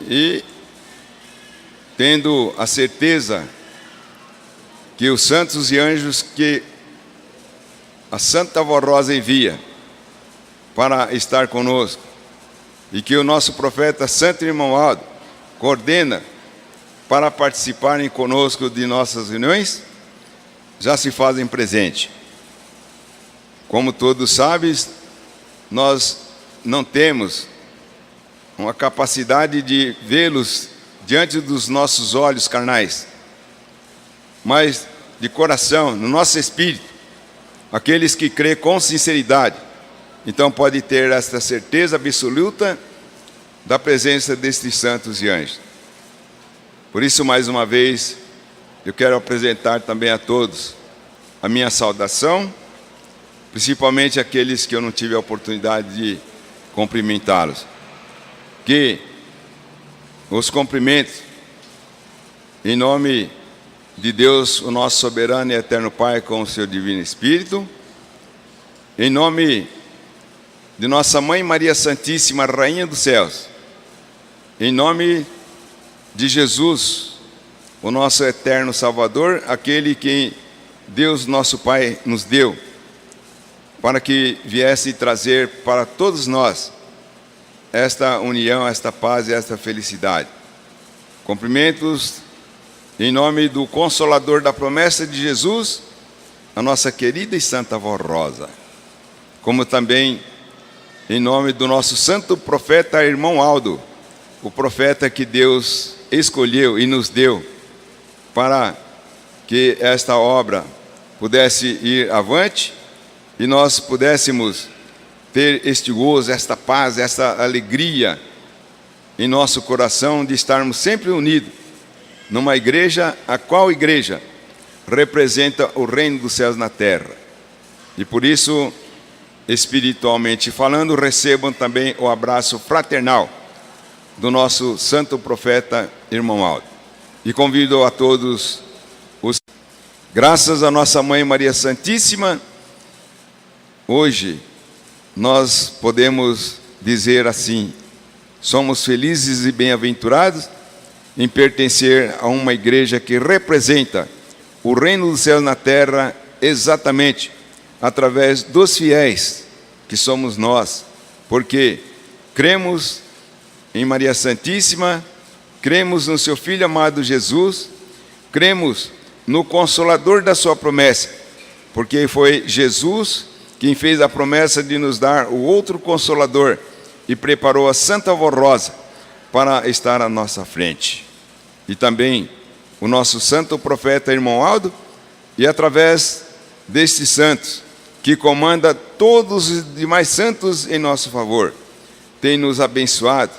E tendo a certeza que os santos e anjos que a Santa Vó Rosa envia para estar conosco, e que o nosso profeta Santo Irmão Aldo coordena para participarem conosco de nossas reuniões, já se fazem presente. Como todos sabem, nós não temos uma capacidade de vê-los diante dos nossos olhos carnais, mas de coração, no nosso espírito, aqueles que crêem com sinceridade, então pode ter esta certeza absoluta da presença destes santos e anjos. Por isso, mais uma vez, eu quero apresentar também a todos a minha saudação, principalmente aqueles que eu não tive a oportunidade de cumprimentá-los. Que os cumprimento em nome de Deus, o nosso soberano e eterno Pai, com o seu divino Espírito, em nome de nossa Mãe Maria Santíssima, Rainha dos Céus, em nome de Jesus, o nosso eterno Salvador, aquele que Deus nosso Pai nos deu, para que viesse trazer para todos nós esta união, esta paz e esta felicidade. Cumprimentos em nome do Consolador da promessa de Jesus, a nossa querida e Santa Vó Rosa, como também em nome do nosso santo profeta Irmão Aldo, o profeta que Deus escolheu e nos deu para que esta obra pudesse ir avante e nós pudéssemos ter este gozo, esta paz, esta alegria em nosso coração de estarmos sempre unidos numa igreja, a qual igreja representa o reino dos céus na terra. E por isso, espiritualmente falando, recebam também o abraço fraternal do nosso santo profeta Irmão Aldo. E convido a todos os... Graças a nossa Mãe Maria Santíssima, hoje nós podemos dizer assim: somos felizes e bem-aventurados em pertencer a uma igreja que representa o reino dos céus na terra, exatamente através dos fiéis que somos nós, porque cremos em Maria Santíssima, cremos no seu Filho amado Jesus, cremos no Consolador da sua promessa, porque foi Jesus quem fez a promessa de nos dar o outro Consolador e preparou a Santa Vó Rosa para estar à nossa frente. E também o nosso santo profeta Irmão Aldo, e através destes santos, que comanda todos os demais santos em nosso favor, tem nos abençoado,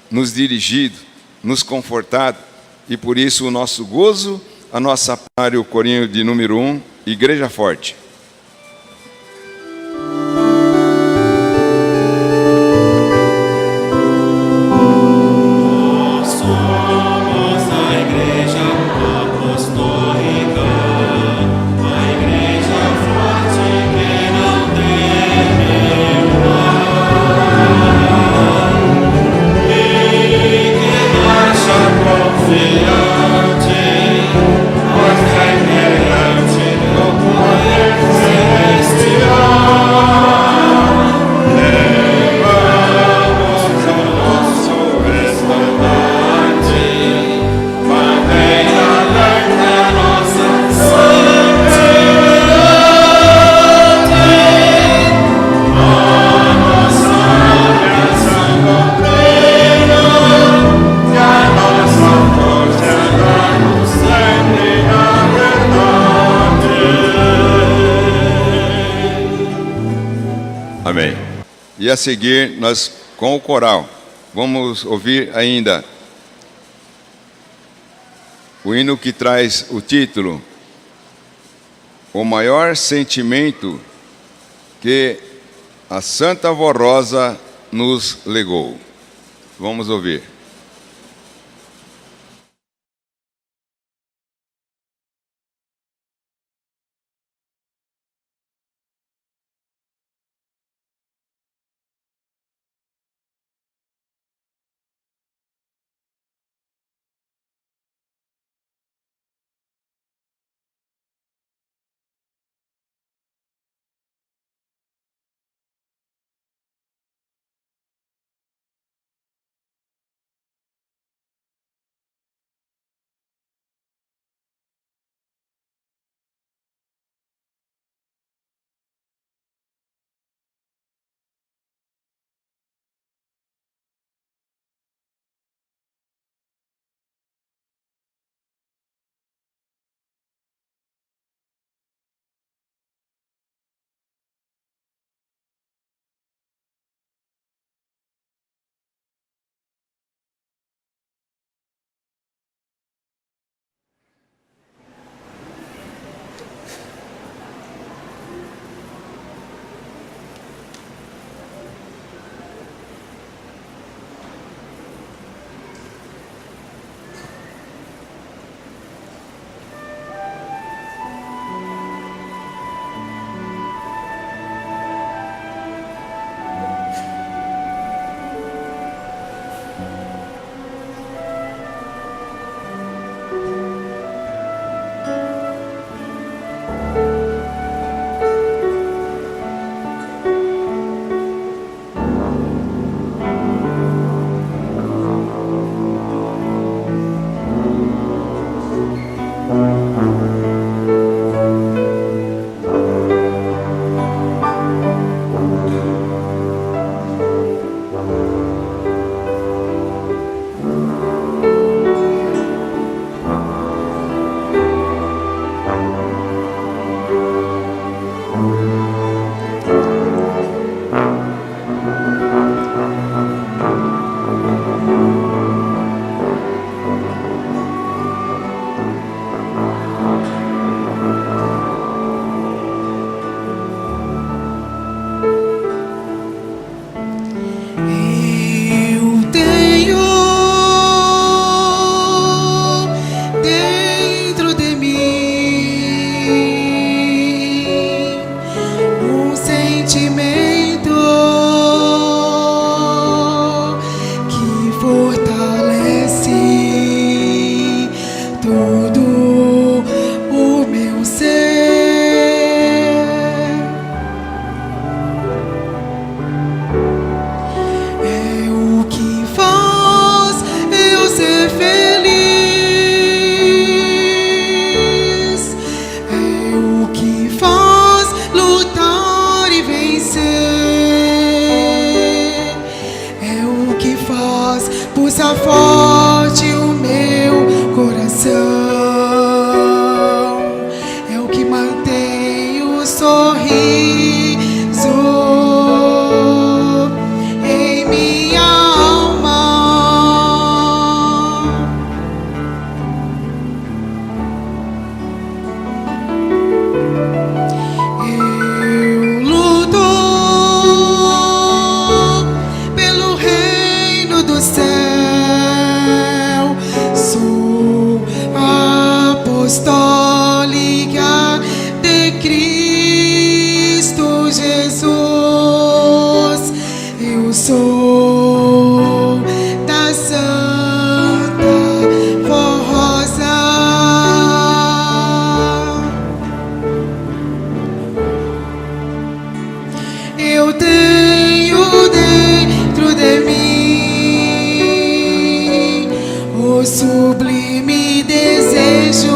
nos dirigido, nos confortado, e por isso o nosso gozo, a nossa paz, o corinho de número 1, Igreja Forte. Amém. E a seguir, nós, com o coral, vamos ouvir ainda o hino que traz o título O Maior Sentimento que a Santa Vó Rosa nos legou. Vamos ouvir. fortalece todo o meu ser. É o que faz eu ser feliz. É o que faz lutar e vencer. É o que faz pulsar forte o meu coração. É o que mantém o sorriso em minha alma. Eu luto pelo reino do céu. Sou apostólica de Cristo Jesus. Eu sou da Santa Forrosa. Eu tenho dentro de mim o sublime desejo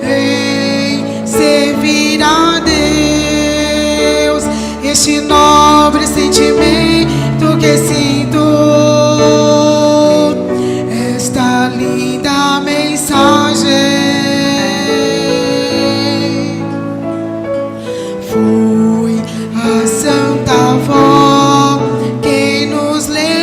em servir a Deus. Este nobre sentimento que sinto, esta linda mensagem, foi a Santa Avó quem nos legou.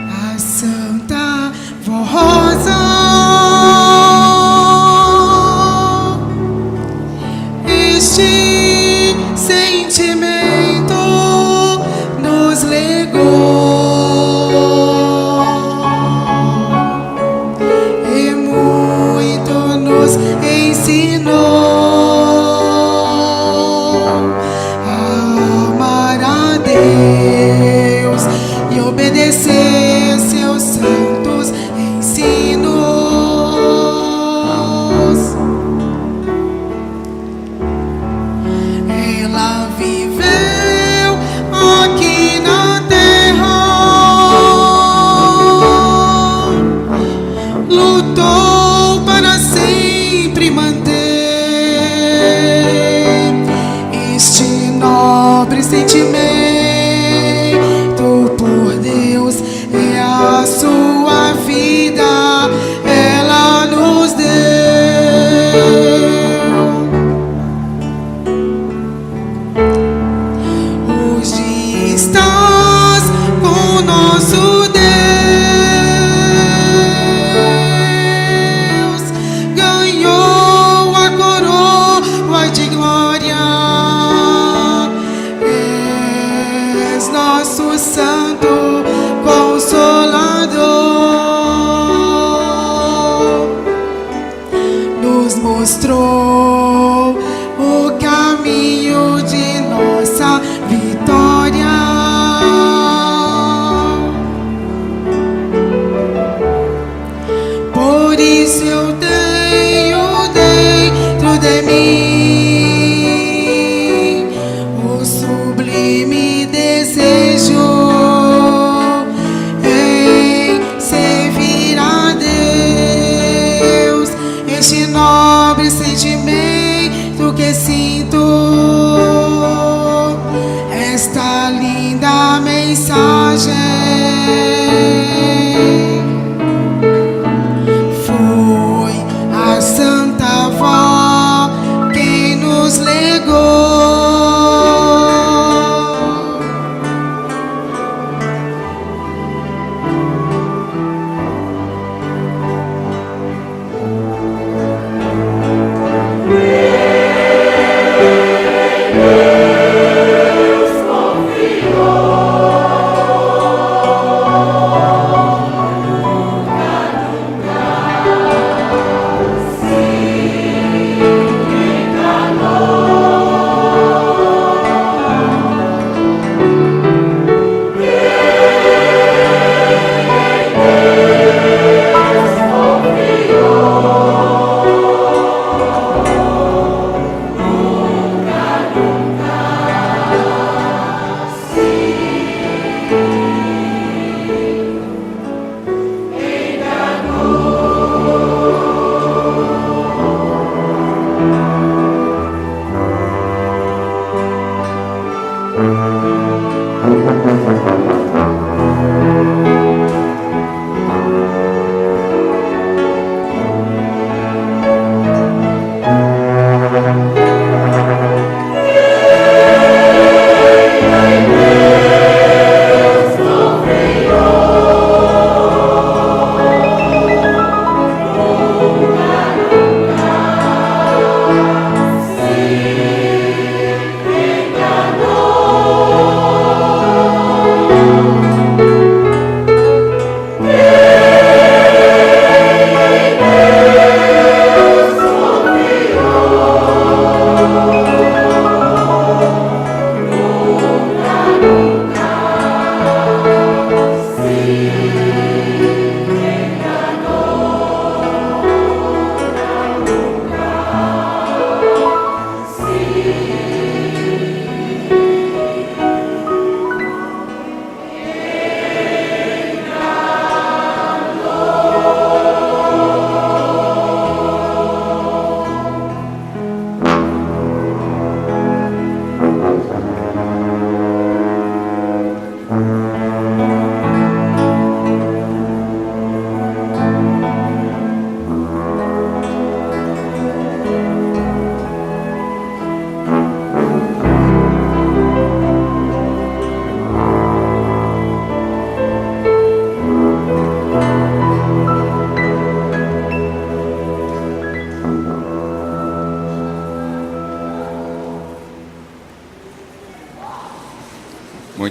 A Santa Forrosa, este sentimento nos legou e muito nos ensinou a amar a Deus e obedecer seus santos ensinos. Ela viveu aqui na terra, lutou para sempre manter este nobre sentimento por Deus.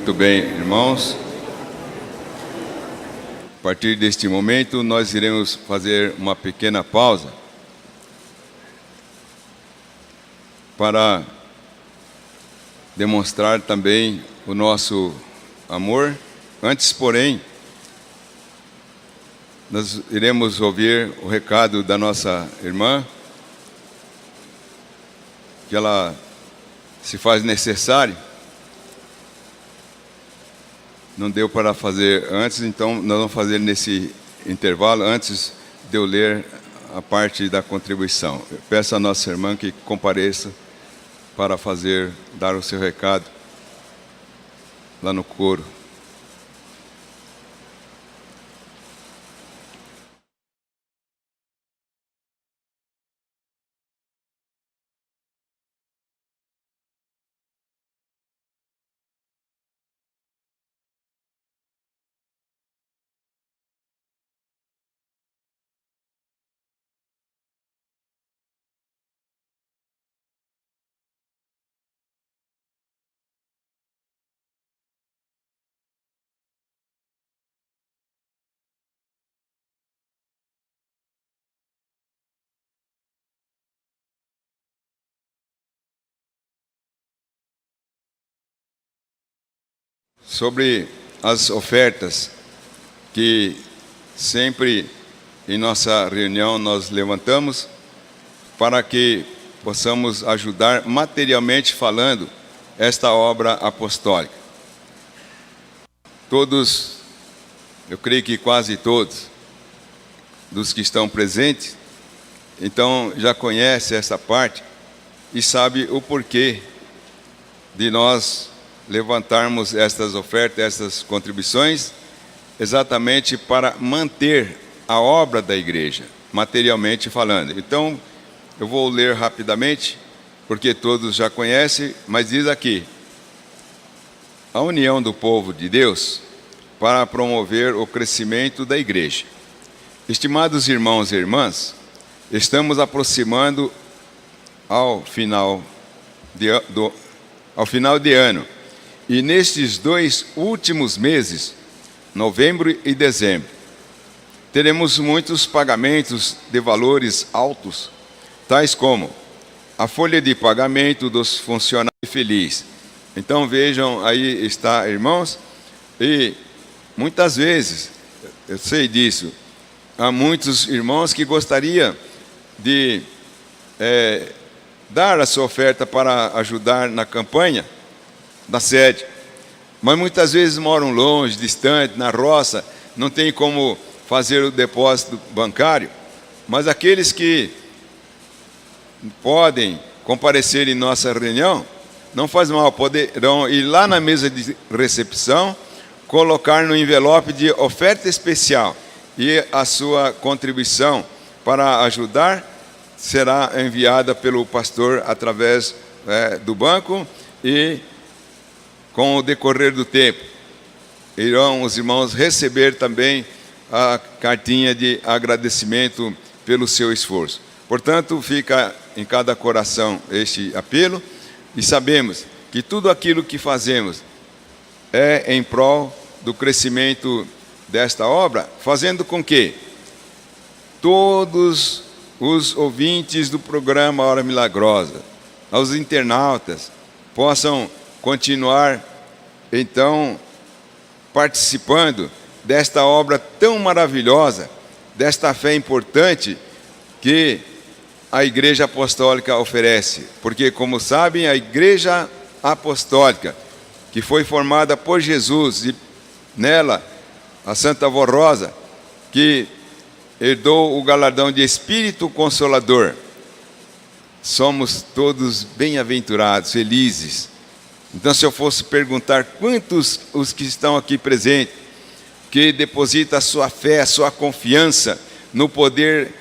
Muito bem, irmãos. A partir deste momento, nós iremos fazer uma pequena pausa para demonstrar também o nosso amor. Antes, porém, nós iremos ouvir o recado da nossa irmã, que ela se faz necessário. Não deu para fazer antes, então nós vamos fazer nesse intervalo, antes de eu ler a parte da contribuição. Eu peço à nossa irmã que compareça para dar o seu recado lá no coro. Sobre as ofertas que sempre em nossa reunião nós levantamos para que possamos ajudar materialmente falando esta obra apostólica. Todos, eu creio que quase todos dos que estão presentes, então já conhecem essa parte e sabe o porquê de nós levantarmos estas ofertas, estas contribuições, exatamente para manter a obra da igreja, materialmente falando. Então, eu vou ler rapidamente, porque todos já conhecem, mas diz aqui: a união do povo de Deus para promover o crescimento da igreja. Estimados irmãos e irmãs, estamos aproximando ao final de ano. E nestes 2 últimos meses, novembro e dezembro, teremos muitos pagamentos de valores altos, tais como a folha de pagamento dos funcionários felizes. Então vejam, aí está, irmãos, e muitas vezes, eu sei disso, há muitos irmãos que gostariam de dar a sua oferta para ajudar na campanha da sede, mas muitas vezes moram longe, distante, na roça, não tem como fazer o depósito bancário. Mas aqueles que podem comparecer em nossa reunião, não faz mal, poderão ir lá na mesa de recepção, colocar no envelope de oferta especial, e a sua contribuição para ajudar será enviada pelo pastor através do banco, e com o decorrer do tempo, irão os irmãos receber também a cartinha de agradecimento pelo seu esforço. Portanto, fica em cada coração este apelo, e sabemos que tudo aquilo que fazemos é em prol do crescimento desta obra, fazendo com que todos os ouvintes do programa Hora Milagrosa, aos internautas, possam continuar, então, participando desta obra tão maravilhosa, desta fé importante que a Igreja Apostólica oferece. Porque, como sabem, a Igreja Apostólica, que foi formada por Jesus, e nela a Santa Avó Rosa, que herdou o galardão de Espírito Consolador, somos todos bem-aventurados, felizes. Então, se eu fosse perguntar quantos os que estão aqui presentes, que depositam a sua fé, a sua confiança no poder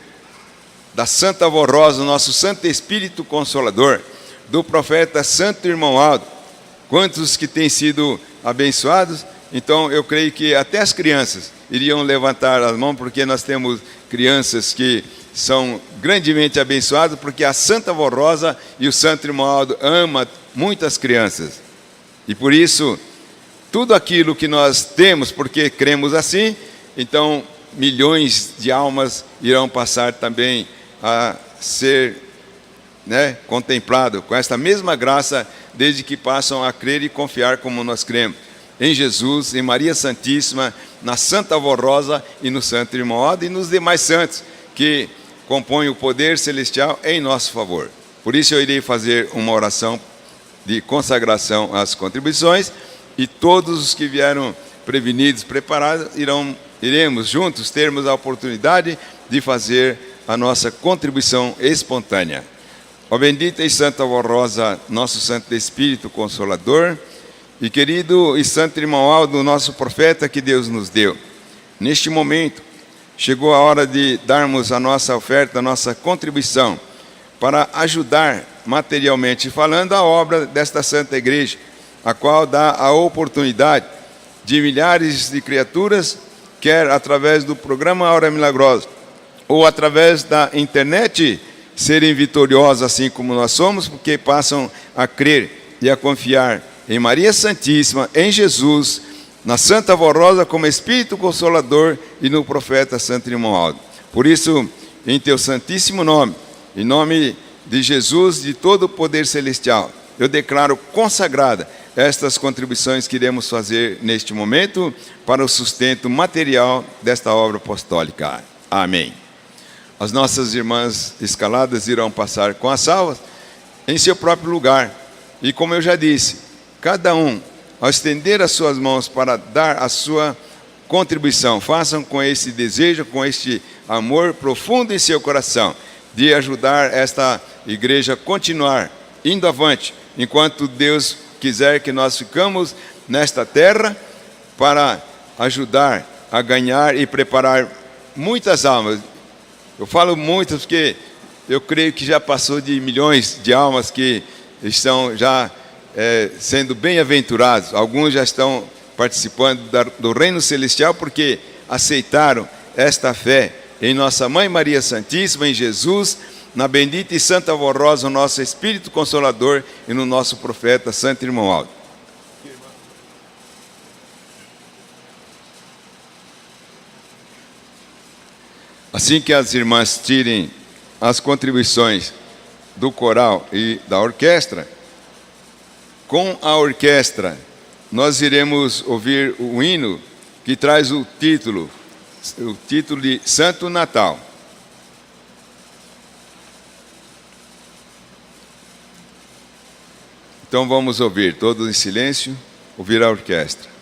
da Santa Avó Rosa, nosso Santo Espírito Consolador, do profeta Santo Irmão Aldo, quantos que têm sido abençoados, então eu creio que até as crianças iriam levantar as mãos, porque nós temos crianças que são grandemente abençoadas, porque a Santa Avó Rosa e o Santo Irmão Aldo ama muitas crianças. E por isso, tudo aquilo que nós temos, porque cremos assim, então milhões de almas irão passar também a ser contemplado com esta mesma graça, desde que passam a crer e confiar como nós cremos em Jesus, em Maria Santíssima, na Santa Avó Rosa e no Santo Irmão Aldo e nos demais santos que compõem o poder celestial em nosso favor. Por isso eu irei fazer uma oração de consagração às contribuições, e todos os que vieram prevenidos, preparados, iremos juntos termos a oportunidade de fazer a nossa contribuição espontânea. Ó bendita e Santa Avó Rosa, nosso Santo Espírito Consolador, e querido e Santo Irmão Aldo, nosso profeta que Deus nos deu, neste momento chegou a hora de darmos a nossa oferta, a nossa contribuição, para ajudar materialmente falando a obra desta Santa Igreja, a qual dá a oportunidade de milhares de criaturas, quer através do programa Hora Milagrosa, ou através da internet, serem vitoriosas assim como nós somos, porque passam a crer e a confiar em Maria Santíssima, em Jesus, na Santa Avó Rosa como Espírito Consolador e no profeta Santo Irmão Aldo. Por isso, em teu santíssimo nome, em nome de Jesus, de todo o poder celestial, eu declaro consagrada estas contribuições que iremos fazer neste momento para o sustento material desta obra apostólica. Amém. As nossas irmãs escaladas irão passar com as salvas em seu próprio lugar. E como eu já disse, cada um, ao estender as suas mãos para dar a sua contribuição, façam com esse desejo, com este amor profundo em seu coração, de ajudar esta igreja a continuar indo avante, enquanto Deus quiser que nós ficamos nesta terra, para ajudar a ganhar e preparar muitas almas. Eu falo muitas porque eu creio que já passou de milhões de almas que estão já sendo bem-aventurados. Alguns já estão participando do reino celestial porque aceitaram esta fé em nossa Mãe Maria Santíssima, em Jesus, na bendita e Santa Avó Rosa, o nosso Espírito Consolador, e no nosso profeta Santo Irmão Aldo. Assim que as irmãs tirem as contribuições do coral e da orquestra, com a orquestra nós iremos ouvir o hino que traz o título de Santo Natal. Então vamos ouvir, todos em silêncio, ouvir a orquestra.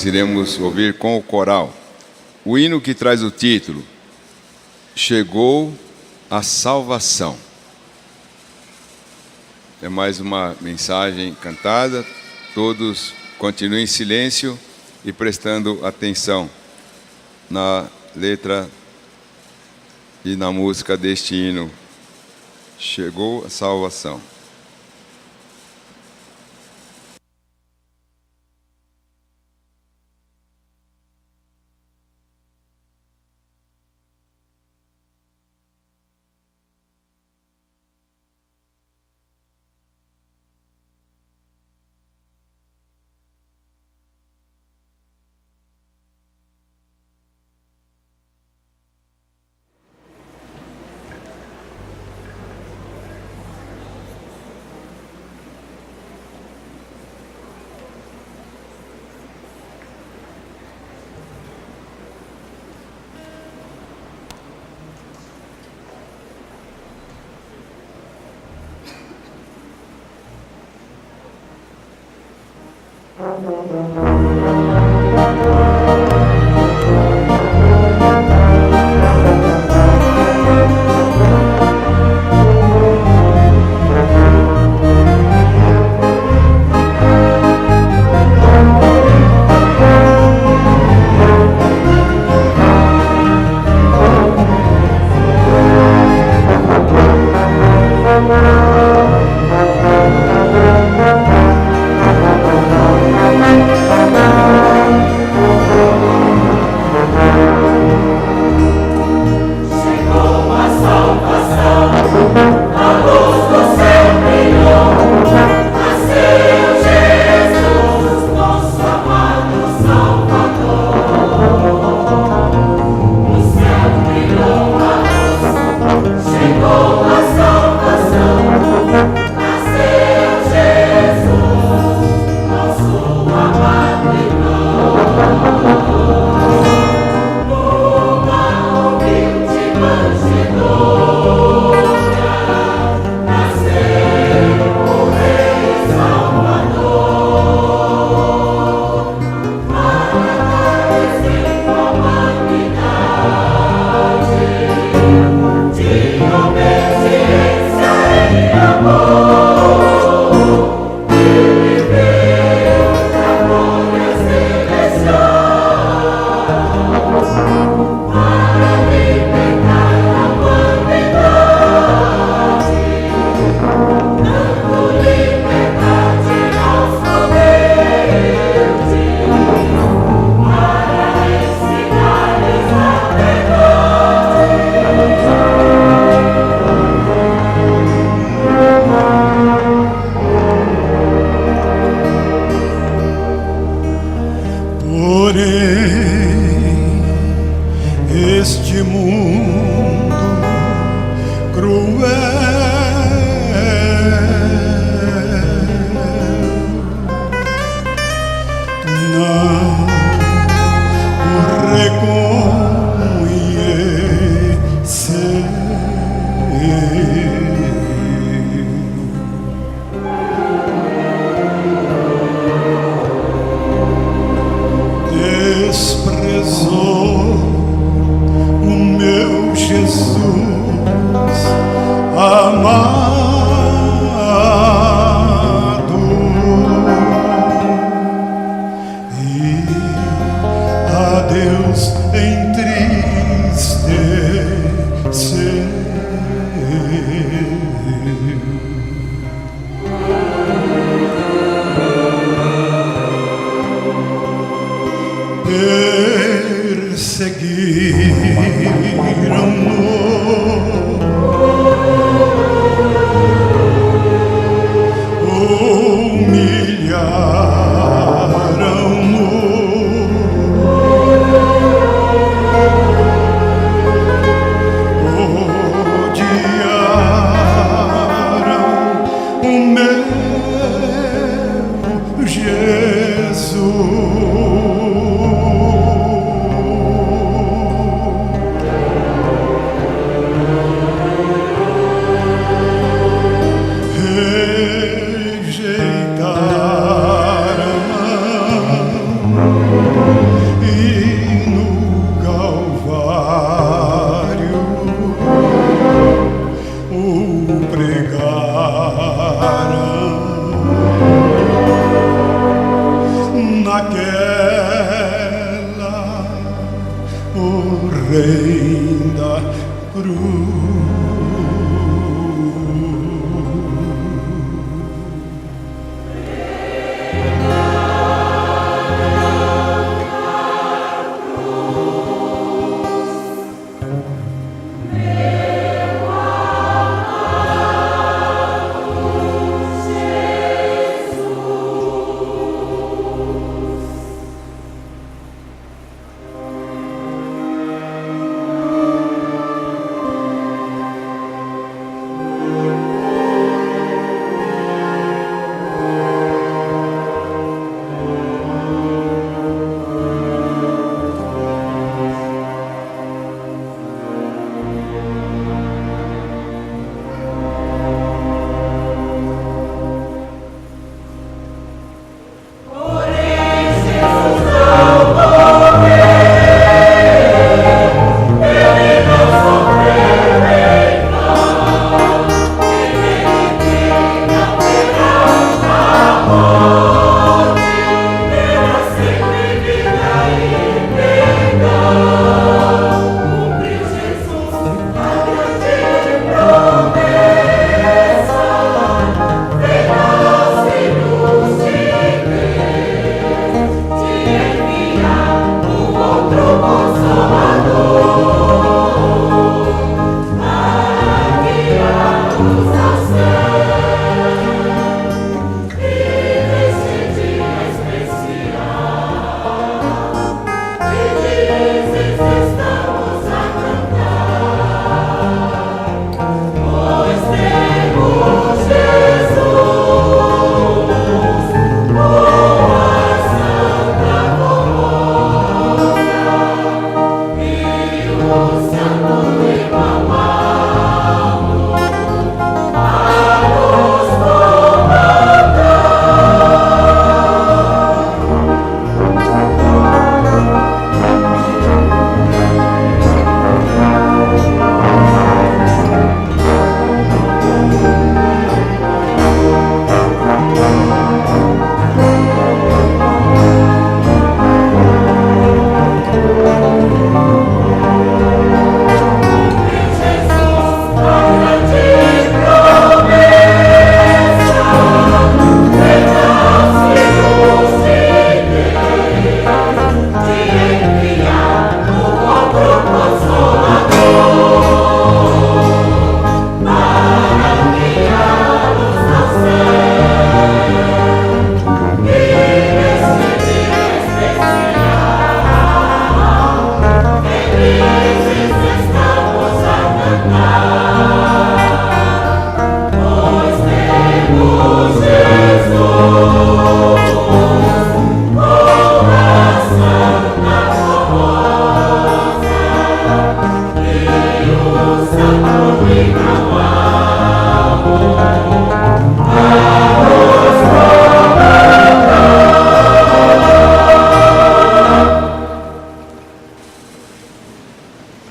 iremos ouvir com o coral o hino que traz o título Chegou a Salvação. É mais uma mensagem cantada. Todos continuem em silêncio e prestando atenção na letra e na música deste hino. Chegou a salvação. Rei da cruz.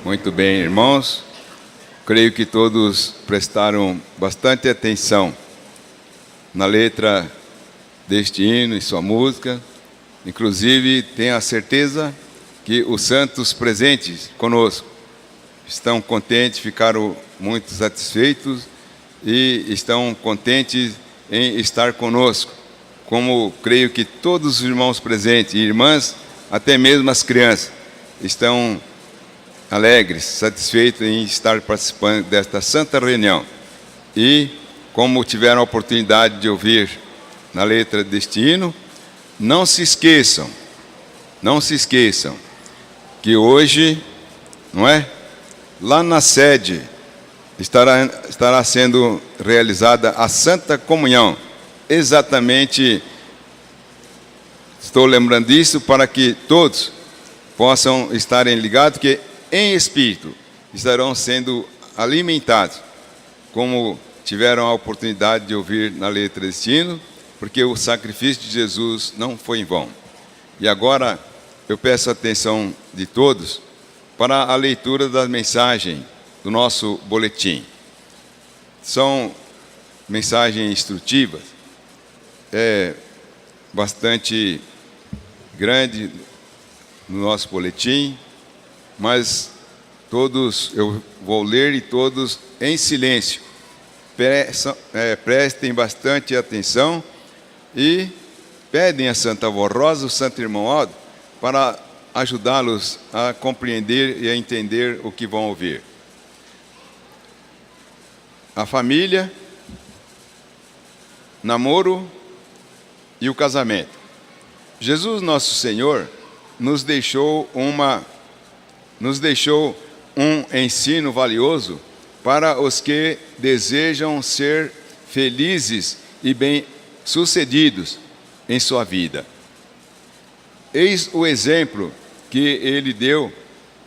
Muito bem, irmãos. Creio que todos prestaram bastante atenção na letra deste hino e sua música. Inclusive, tenho a certeza que os santos presentes conosco estão contentes, ficaram muito satisfeitos e estão contentes em estar conosco. Como creio que todos os irmãos presentes e irmãs, até mesmo as crianças, estão alegres, satisfeitos em estar participando desta santa reunião. E, como tiveram a oportunidade de ouvir na letra deste hino, não se esqueçam que hoje, não é? Lá na sede estará sendo realizada a Santa Comunhão. Exatamente, estou lembrando disso para que todos possam estarem ligados que em espírito estarão sendo alimentados, como tiveram a oportunidade de ouvir na letra deste hino, porque o sacrifício de Jesus não foi em vão. E agora eu peço a atenção de todos para a leitura da mensagem do nosso boletim. São mensagens instrutivas, bastante grande no nosso boletim, mas Todos, eu vou ler e todos em silêncio. Prestem bastante atenção e pedem a Santa Avó Rosa, o Santo Irmão Aldo, para ajudá-los a compreender e a entender o que vão ouvir. A família, namoro e o casamento. Jesus Nosso Senhor nos deixou um ensino valioso para os que desejam ser felizes e bem-sucedidos em sua vida. Eis o exemplo que ele deu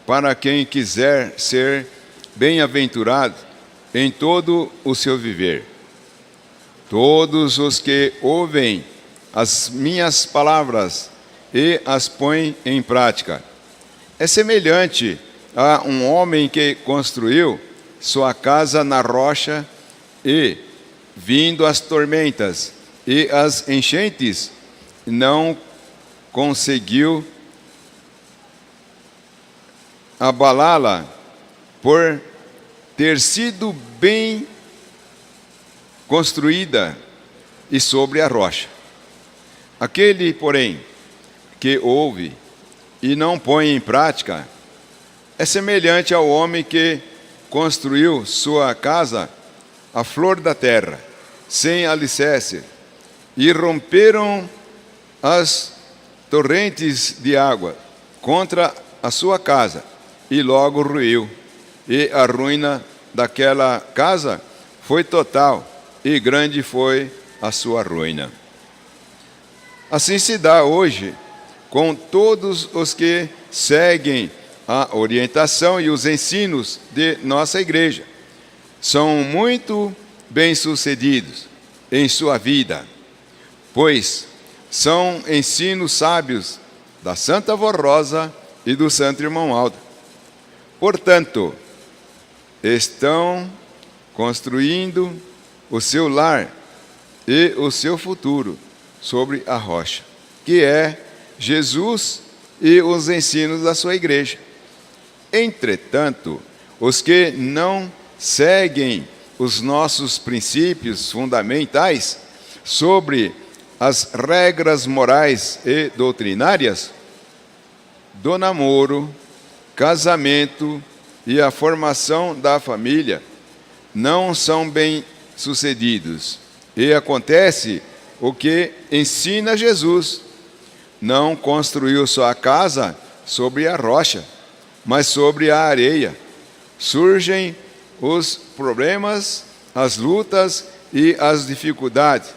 para quem quiser ser bem-aventurado em todo o seu viver. Todos os que ouvem as minhas palavras e as põem em prática é semelhante a um homem que construiu sua casa na rocha e, vindo as tormentas e as enchentes, não conseguiu abalá-la por ter sido bem construída e sobre a rocha. Aquele, porém, que ouve e não põe em prática, é semelhante ao homem que construiu sua casa à flor da terra, sem alicerce, e romperam as torrentes de água contra a sua casa, e logo ruiu. E a ruína daquela casa foi total, e grande foi a sua ruína. Assim se dá hoje com todos os que seguem a orientação e os ensinos de nossa igreja. São muito bem-sucedidos em sua vida, pois são ensinos sábios da Santa Avó Rosa e do Santo Irmão Aldo. Portanto, estão construindo o seu lar e o seu futuro sobre a rocha, que é Jesus e os ensinos da sua igreja. Entretanto, os que não seguem os nossos princípios fundamentais sobre as regras morais e doutrinárias do namoro, casamento e a formação da família, não são bem-sucedidos. E acontece o que ensina Jesus: não construiu sua casa sobre a rocha, mas sobre a areia. Surgem os problemas, as lutas e as dificuldades.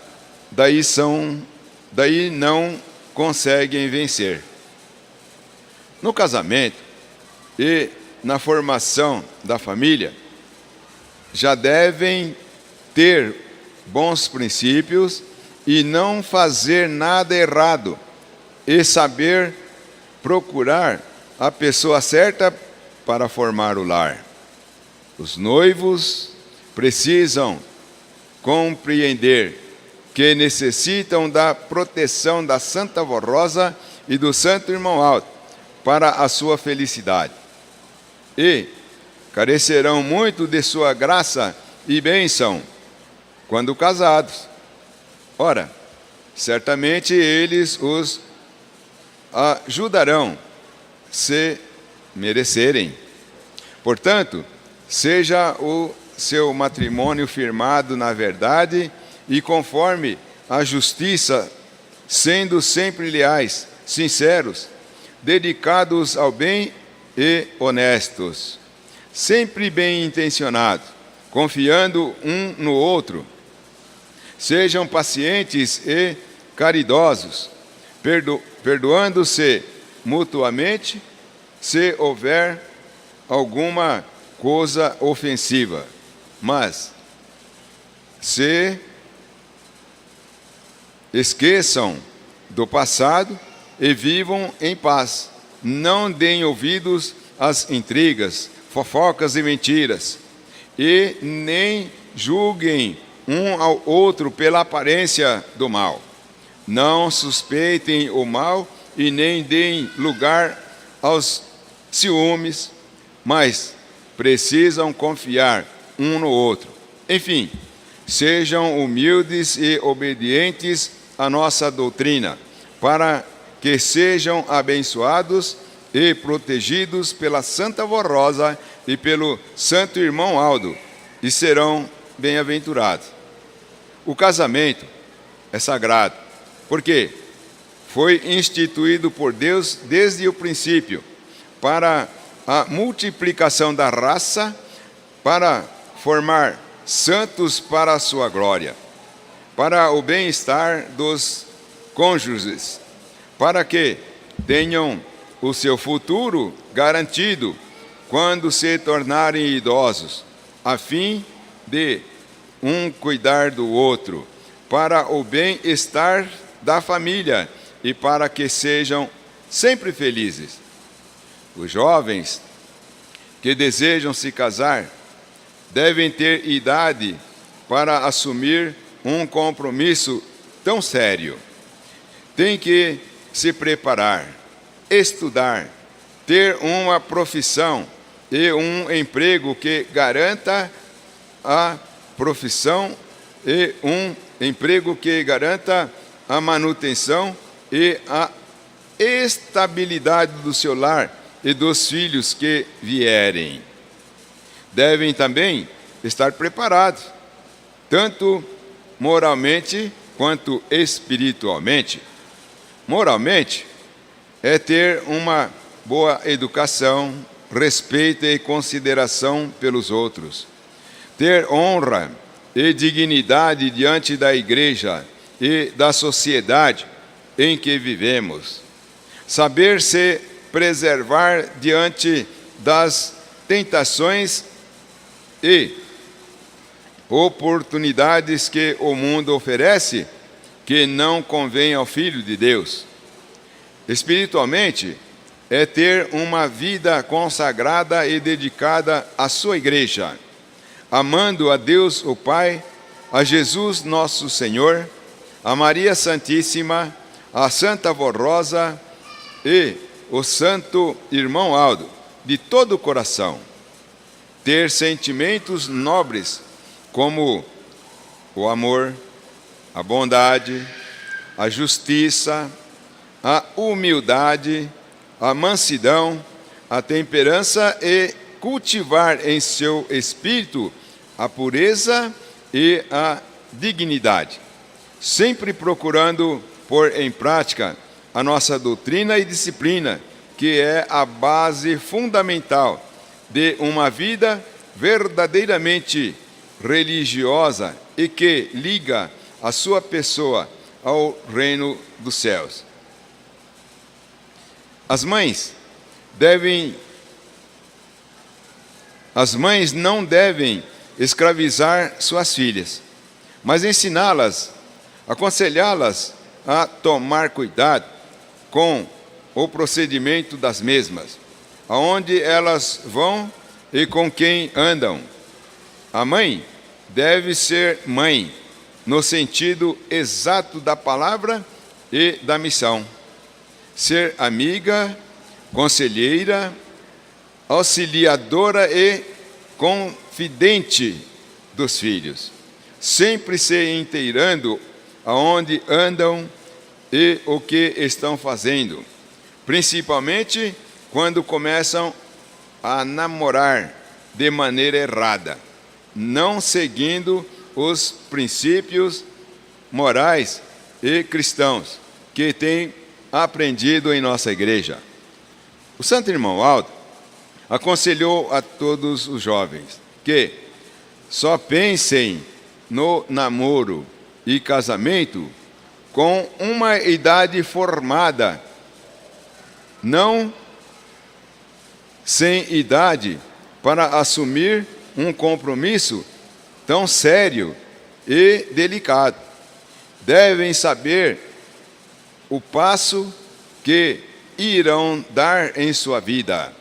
Daí não conseguem vencer. No casamento e na formação da família, já devem ter bons princípios e não fazer nada errado, e saber procurar a pessoa certa para formar o lar. Os noivos precisam compreender que necessitam da proteção da Santa Avó Rosa e do Santo Irmão Aldo para a sua felicidade, e carecerão muito de sua graça e bênção quando casados. Ora, certamente eles os ajudarão, se merecerem. Portanto, seja o seu matrimônio firmado na verdade e conforme a justiça, sendo sempre leais, sinceros, dedicados ao bem e honestos, sempre bem intencionados, confiando um no outro. Sejam pacientes e caridosos, perdoando-se mutuamente se houver alguma coisa ofensiva, mas se esqueçam do passado e vivam em paz. Não deem ouvidos às intrigas, fofocas e mentiras, e nem julguem um ao outro pela aparência do mal. Não suspeitem o mal e nem deem lugar aos ciúmes, mas precisam confiar um no outro. Enfim, sejam humildes e obedientes à nossa doutrina, para que sejam abençoados e protegidos pela Santa Avó Rosa e pelo Santo Irmão Aldo, e serão bem-aventurados. O casamento é sagrado, porque foi instituído por Deus desde o princípio, para a multiplicação da raça, para formar santos para a sua glória, para o bem-estar dos cônjuges, para que tenham o seu futuro garantido quando se tornarem idosos, a fim de um cuidar do outro, para o bem-estar da família e para que sejam sempre felizes. Os jovens que desejam se casar devem ter idade para assumir um compromisso tão sério. Tem que se preparar, estudar, ter uma profissão e um emprego que garanta a profissão e um emprego que garanta a manutenção e a estabilidade do seu lar e dos filhos que vierem. Devem também estar preparados, tanto moralmente quanto espiritualmente. Moralmente é ter uma boa educação, respeito e consideração pelos outros, ter honra e dignidade diante da igreja e da sociedade em que vivemos, saber se preservar diante das tentações e oportunidades que o mundo oferece, que não convém ao Filho de Deus. Espiritualmente, é ter uma vida consagrada e dedicada à sua igreja, amando a Deus o Pai, a Jesus nosso Senhor, a Maria Santíssima, a Santa Avó Rosa e o Santo Irmão Aldo, de todo o coração. Ter sentimentos nobres, como o amor, a bondade, a justiça, a humildade, a mansidão, a temperança e cultivar em seu espírito a pureza e a dignidade, sempre procurando pôr em prática a nossa doutrina e disciplina, que é a base fundamental de uma vida verdadeiramente religiosa e que liga a sua pessoa ao reino dos céus. As mães não devem escravizar suas filhas, mas ensiná-las, aconselhá-las a tomar cuidado com o procedimento das mesmas, aonde elas vão e com quem andam. A mãe deve ser mãe, no sentido exato da palavra e da missão. Ser amiga, conselheira, auxiliadora e confidente dos filhos, sempre se inteirando aonde andam e o que estão fazendo, principalmente quando começam a namorar de maneira errada, não seguindo os princípios morais e cristãos que têm aprendido em nossa igreja. O Santo Irmão Aldo aconselhou a todos os jovens que só pensem no namoro e casamento com uma idade formada, não sem idade para assumir um compromisso tão sério e delicado. Devem saber o passo que irão dar em sua vida.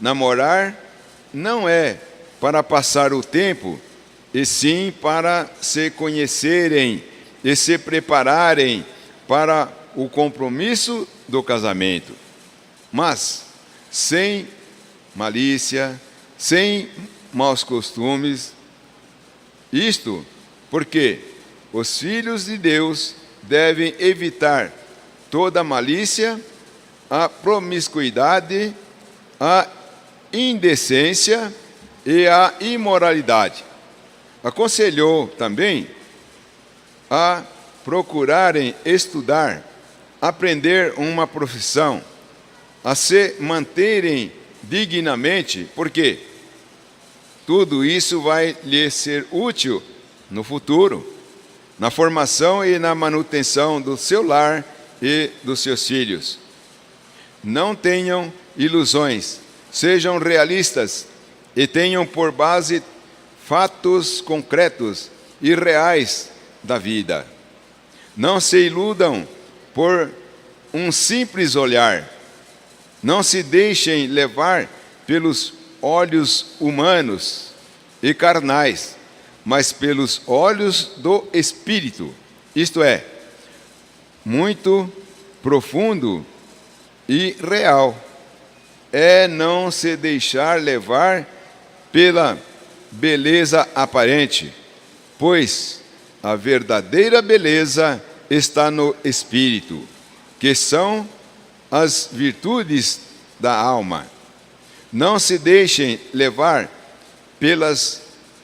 Namorar não é para passar o tempo, e sim para se conhecerem e se prepararem para o compromisso do casamento. Mas, sem malícia, sem maus costumes. Isto porque os filhos de Deus devem evitar toda a malícia, a promiscuidade, a indecência e a imoralidade. Aconselhou também a procurarem estudar, aprender uma profissão, a se manterem dignamente, porque tudo isso vai lhe ser útil no futuro, na formação e na manutenção do seu lar e dos seus filhos. Não tenham ilusões, sejam realistas e tenham por base fatos concretos e reais da vida. Não se iludam por um simples olhar. Não se deixem levar pelos olhos humanos e carnais, mas pelos olhos do Espírito, isto é, muito profundo e real. É não se deixar levar pela beleza aparente, pois a verdadeira beleza está no Espírito, que são as virtudes da alma. Não se deixem levar pelas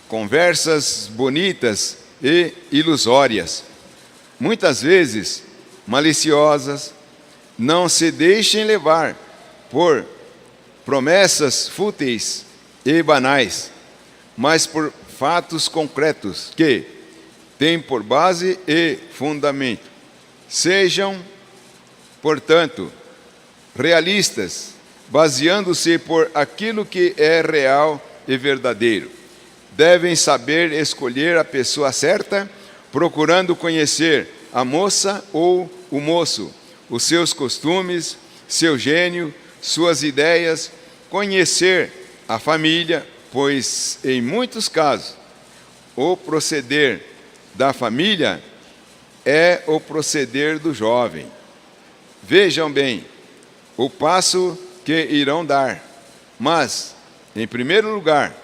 conversas bonitas e ilusórias, muitas vezes maliciosas. Não se deixem levar por promessas fúteis e banais, mas por fatos concretos que têm por base e fundamento. Sejam, portanto, realistas, baseando-se por aquilo que é real e verdadeiro. Devem saber escolher a pessoa certa, procurando conhecer a moça ou o moço, os seus costumes, seu gênio, suas ideias, conhecer a família, pois, em muitos casos, o proceder da família é o proceder do jovem. Vejam bem o passo que irão dar, mas, em primeiro lugar,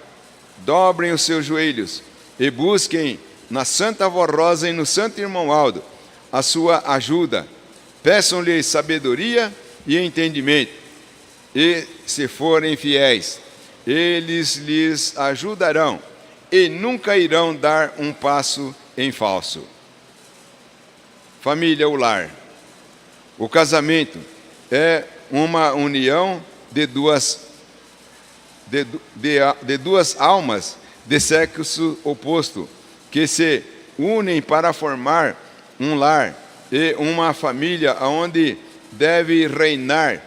dobrem os seus joelhos e busquem na Santa Avó Rosa e no Santo Irmão Aldo a sua ajuda. Peçam-lhe sabedoria e entendimento, e, se forem fiéis, eles lhes ajudarão e nunca irão dar um passo em falso. Família, o lar. O casamento é uma união de duas almas de sexo oposto, que se unem para formar um lar e uma família onde deve reinar,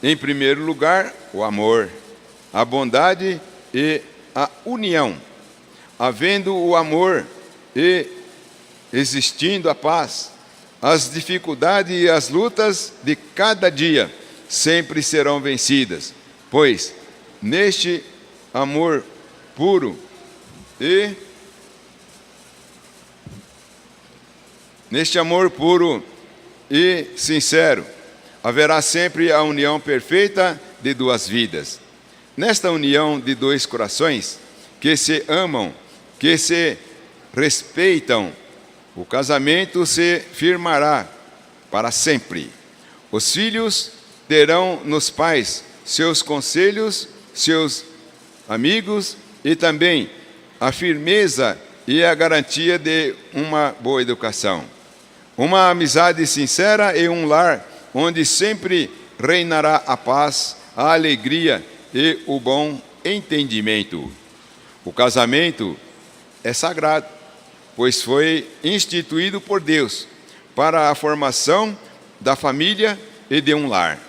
em primeiro lugar, o amor, a bondade e a união. Havendo o amor e existindo a paz, as dificuldades e as lutas de cada dia sempre serão vencidas, pois neste amor puro e sincero, haverá sempre a união perfeita de duas vidas. Nesta união de dois corações que se amam, que se respeitam, o casamento se firmará para sempre. Os filhos terão nos pais seus conselhos, seus amigos e também a firmeza e a garantia de uma boa educação. Uma amizade sincera e um lar onde sempre reinará a paz, a alegria e o bom entendimento. O casamento é sagrado, pois foi instituído por Deus para a formação da família e de um lar,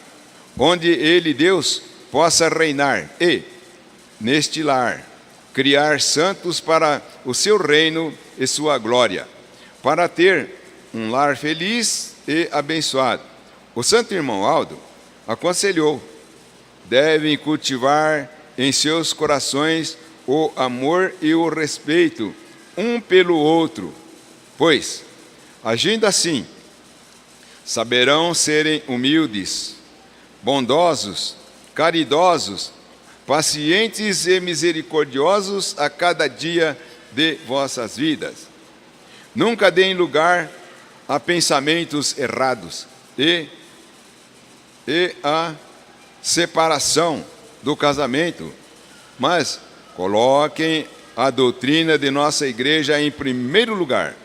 onde Ele, Deus, possa reinar e, neste lar, criar santos para o seu reino e sua glória, para ter um lar feliz e abençoado. O Santo Irmão Aldo aconselhou: devem cultivar em seus corações o amor e o respeito um pelo outro, pois, agindo assim, saberão serem humildes, bondosos, caridosos, pacientes e misericordiosos a cada dia de vossas vidas. Nunca deem lugar a pensamentos errados e a separação do casamento, mas coloquem a doutrina de nossa igreja em primeiro lugar,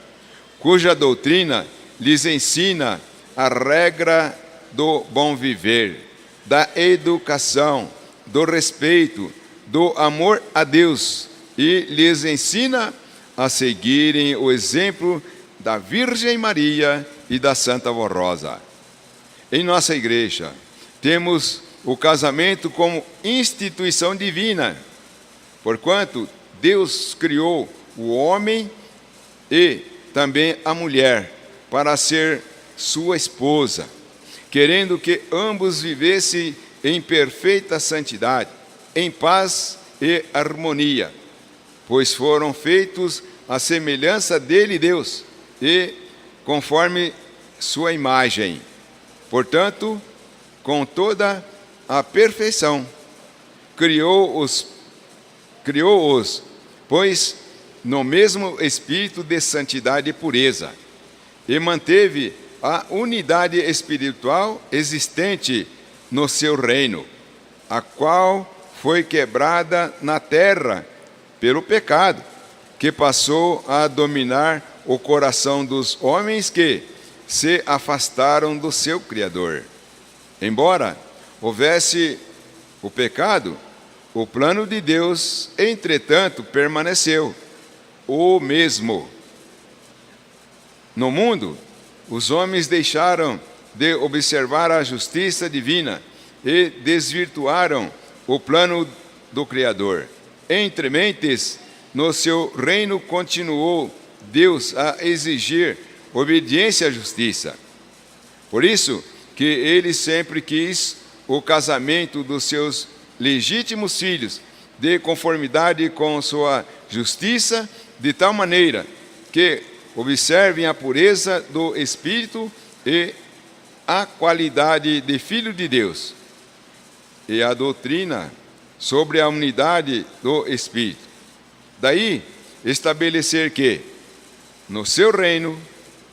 cuja doutrina lhes ensina a regra do bom viver, da educação, do respeito, do amor a Deus, e lhes ensina a seguirem o exemplo da Virgem Maria e da Santa Vó Rosa. Em nossa igreja, temos o casamento como instituição divina, porquanto Deus criou o homem e também a mulher para ser sua esposa, querendo que ambos vivessem em perfeita santidade, em paz e harmonia, pois foram feitos à semelhança dele, Deus, e conforme sua imagem. Portanto, com toda a perfeição, criou-os, pois no mesmo espírito de santidade e pureza, e manteve a unidade espiritual existente no seu reino, a qual foi quebrada na terra pelo pecado, que passou a dominar o coração dos homens que se afastaram do seu Criador. Embora houvesse o pecado, o plano de Deus, entretanto, permaneceu o mesmo. No mundo, os homens deixaram de observar a justiça divina e desvirtuaram o plano do Criador. Entre mentes, no seu reino continuou Deus a exigir obediência à justiça. Por isso que ele sempre quis o casamento dos seus legítimos filhos, de conformidade com sua justiça, de tal maneira que observem a pureza do espírito e a qualidade de filho de Deus, e a doutrina sobre a unidade do espírito. Daí estabelecer que, no seu reino,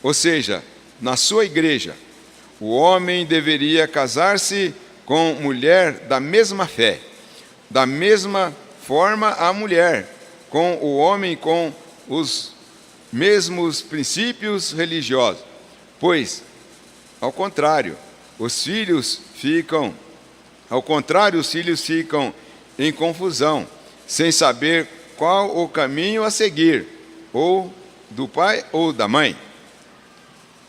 ou seja, na sua igreja, o homem deveria casar-se com mulher da mesma fé, da mesma forma a mulher, com o homem com os mesmos princípios religiosos, pois, ao contrário, os filhos ficam em confusão, sem saber qual o caminho a seguir, ou do pai ou da mãe.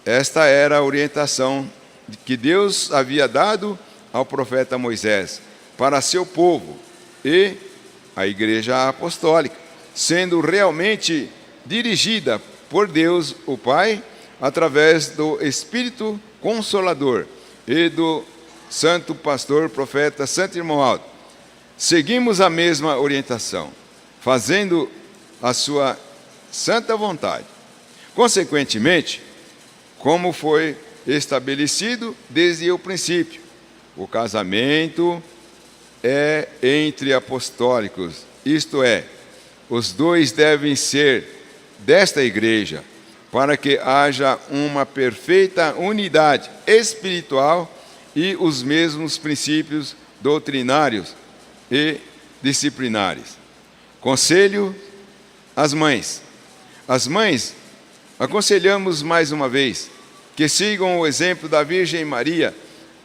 Esta era a orientação que Deus havia dado ao profeta Moisés para seu povo e a igreja apostólica, sendo realmente dirigida por Deus o Pai através do Espírito Consolador e do santo pastor profeta Santo Irmão Aldo. Seguimos a mesma orientação, fazendo a sua santa vontade. Consequentemente, como foi estabelecido desde o princípio, o casamento é entre apostólicos, isto é, os dois devem ser desta igreja, para que haja uma perfeita unidade espiritual e os mesmos princípios doutrinários e disciplinares. Conselho às mães. As mães, aconselhamos mais uma vez que sigam o exemplo da Virgem Maria,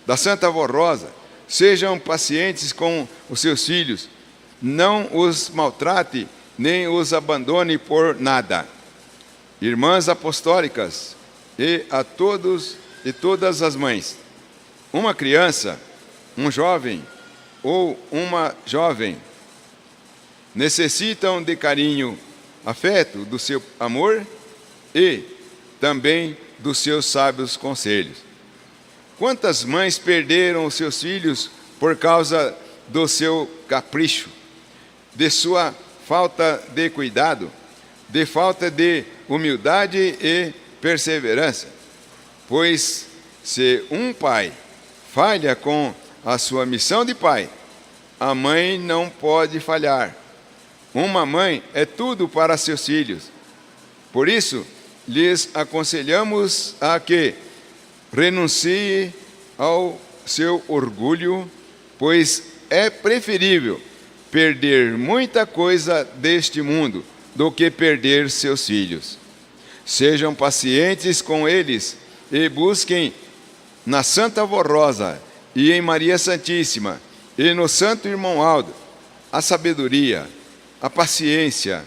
da Santa Vó Rosa, sejam pacientes com os seus filhos, não os maltrate, nem os abandone por nada. Irmãs apostólicas e a todos e todas as mães, uma criança, um jovem ou uma jovem necessitam de carinho, afeto, do seu amor e também dos seus sábios conselhos. Quantas mães perderam os seus filhos por causa do seu capricho, de sua falta de cuidado, de falta de humildade e perseverança? Pois se um pai falha com a sua missão de pai, a mãe não pode falhar. Uma mãe é tudo para seus filhos. Por isso, lhes aconselhamos a que renuncie ao seu orgulho, pois é preferível perder muita coisa deste mundo do que perder seus filhos. Sejam pacientes com eles e busquem na Santa Avó Rosa e em Maria Santíssima e no Santo Irmão Aldo a sabedoria, a paciência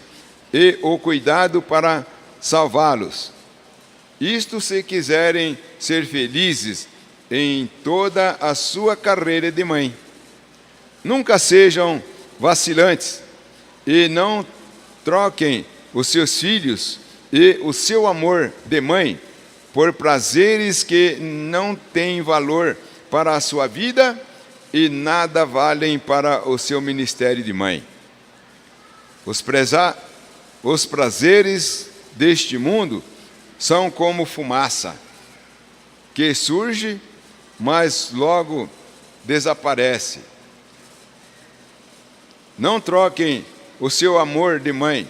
e o cuidado para salvá-los. Isto se quiserem ser felizes em toda a sua carreira de mãe. Nunca sejam vacilantes e não troquem os seus filhos e o seu amor de mãe por prazeres que não têm valor para a sua vida e nada valem para o seu ministério de mãe. Os prazeres deste mundo são como fumaça, que surge, mas logo desaparece. Não troquem o seu amor de mãe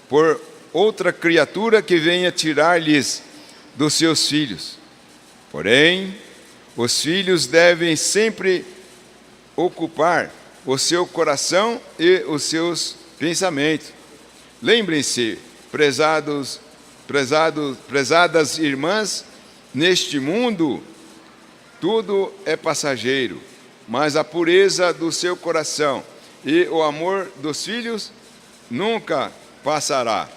por outra criatura que venha tirar-lhes dos seus filhos. Porém, os filhos devem sempre ocupar o seu coração e os seus pensamentos. Lembrem-se, prezadas irmãs, neste mundo tudo é passageiro, mas a pureza do seu coração e o amor dos filhos nunca passará.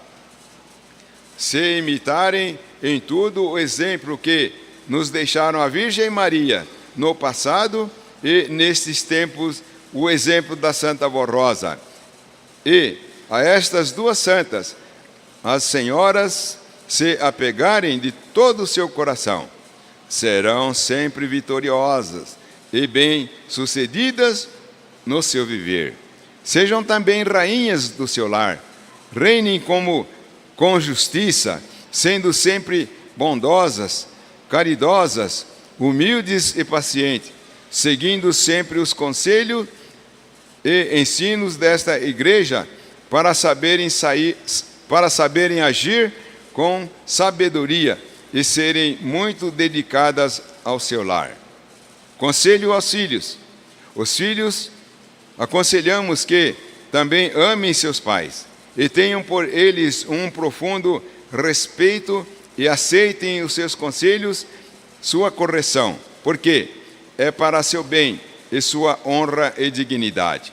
Se imitarem em tudo o exemplo que nos deixaram a Virgem Maria no passado e nestes tempos o exemplo da Santa Avó Rosa. E a estas duas santas, as senhoras se apegarem de todo o seu coração, serão sempre vitoriosas e bem-sucedidas no seu viver. Sejam também rainhas do seu lar, reinem com justiça, sendo sempre bondosas, caridosas, humildes e pacientes, seguindo sempre os conselhos e ensinos desta igreja para saberem agir com sabedoria e serem muito dedicadas ao seu lar. Conselho aos filhos. Os filhos aconselhamos que também amem seus pais e tenham por eles um profundo respeito e aceitem os seus conselhos, sua correção, porque é para seu bem e sua honra e dignidade.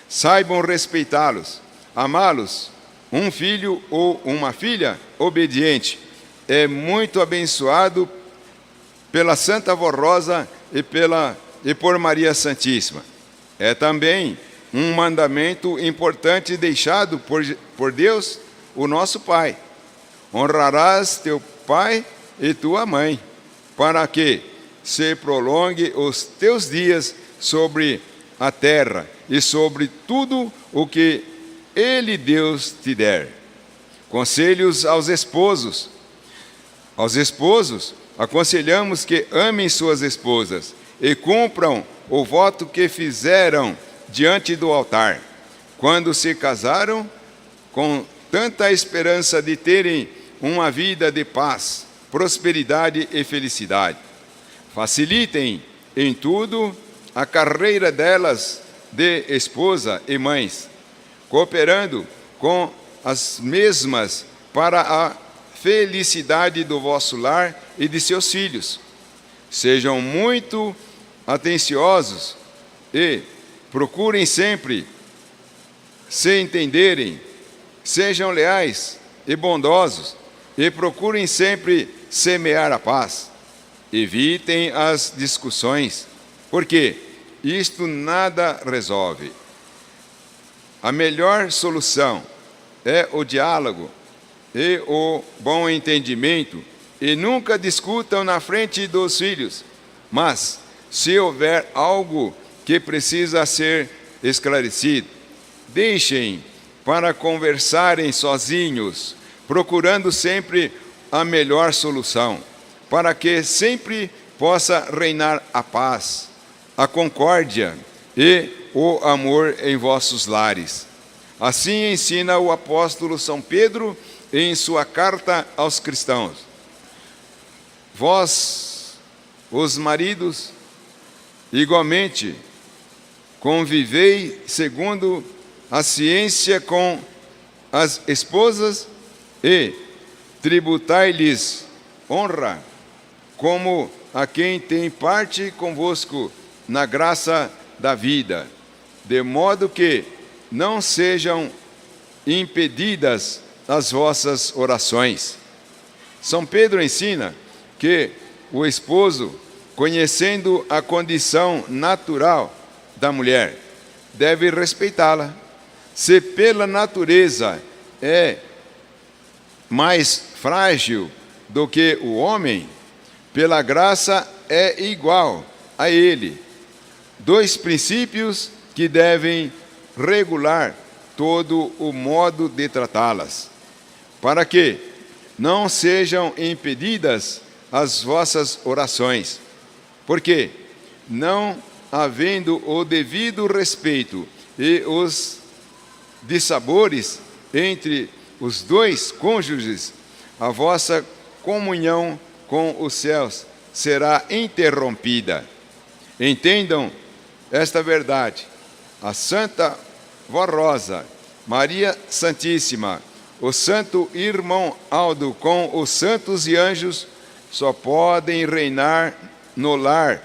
Saibam respeitá-los, amá-los. Um filho ou uma filha obediente é muito abençoado pela Santa Avó Rosa e por Maria Santíssima. É também um mandamento importante deixado por Deus, o nosso Pai. Honrarás teu pai e tua mãe, para que se prolongue os teus dias sobre a terra e sobre tudo o que Ele, Deus, te der. Conselhos aos esposos. Aos esposos, aconselhamos que amem suas esposas e cumpram o voto que fizeram diante do altar, quando se casaram, com tanta esperança de terem uma vida de paz, prosperidade e felicidade. Facilitem em tudo a carreira delas de esposa e mães, cooperando com as mesmas para a felicidade do vosso lar e de seus filhos. Sejam muito atenciosos e procurem sempre se entenderem, sejam leais e bondosos e procurem sempre semear a paz. Evitem as discussões, porque isto nada resolve. A melhor solução é o diálogo e o bom entendimento, e nunca discutam na frente dos filhos, mas se houver algo que precisa ser esclarecido, deixem para conversarem sozinhos, procurando sempre a melhor solução, para que sempre possa reinar a paz, a concórdia e o amor em vossos lares. Assim ensina o apóstolo São Pedro em sua carta aos cristãos. Vós, os maridos, igualmente, convivei segundo a ciência com as esposas e tributai-lhes honra, como a quem tem parte convosco na graça da vida, de modo que não sejam impedidas as vossas orações. São Pedro ensina que o esposo, conhecendo a condição natural da mulher, deve respeitá-la. Se pela natureza é mais frágil do que o homem, pela graça é igual a ele. Dois princípios que devem regular todo o modo de tratá-las, para que não sejam impedidas as vossas orações, porque, não havendo o devido respeito e os dissabores entre os dois cônjuges, a vossa comunhão com os céus será interrompida. Entendam esta verdade. A Santa Vó Rosa, Maria Santíssima, o Santo Irmão Aldo com os santos e anjos só podem reinar no lar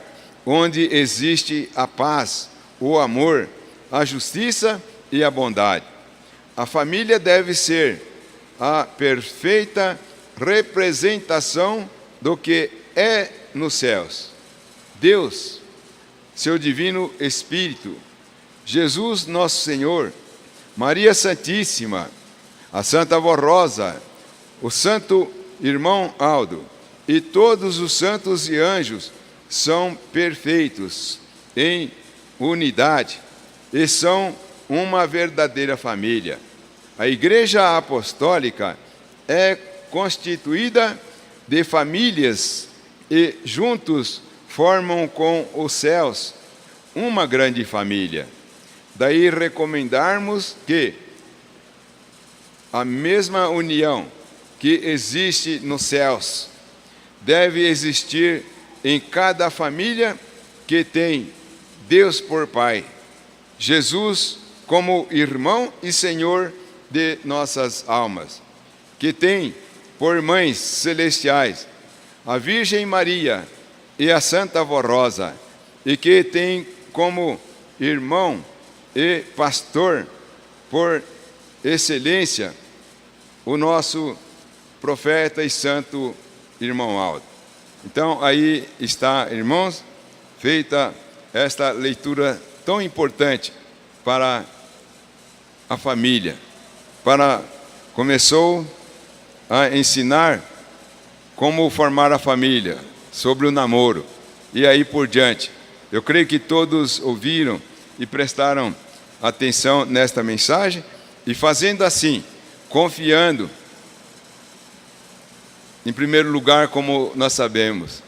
onde existe a paz, o amor, a justiça e a bondade. A família deve ser a perfeita representação do que é nos céus. Deus, seu divino Espírito, Jesus nosso Senhor, Maria Santíssima, a Santa Vó Rosa, o Santo Irmão Aldo e todos os santos e anjos são perfeitos em unidade e são uma verdadeira família. A Igreja Apostólica é constituída de famílias e juntos formam com os céus uma grande família. Daí recomendarmos que a mesma união que existe nos céus deve existir em cada família que tem Deus por Pai, Jesus como irmão e Senhor de nossas almas, que tem por mães celestiais a Virgem Maria e a Santa Vó Rosa, e que tem como irmão e pastor por excelência o nosso profeta e santo irmão Aldo. Então, aí está, irmãos, feita esta leitura tão importante para a família. Começou a ensinar como formar a família, sobre o namoro, e aí por diante. Eu creio que todos ouviram e prestaram atenção nesta mensagem, e fazendo assim, confiando, em primeiro lugar, como nós sabemos,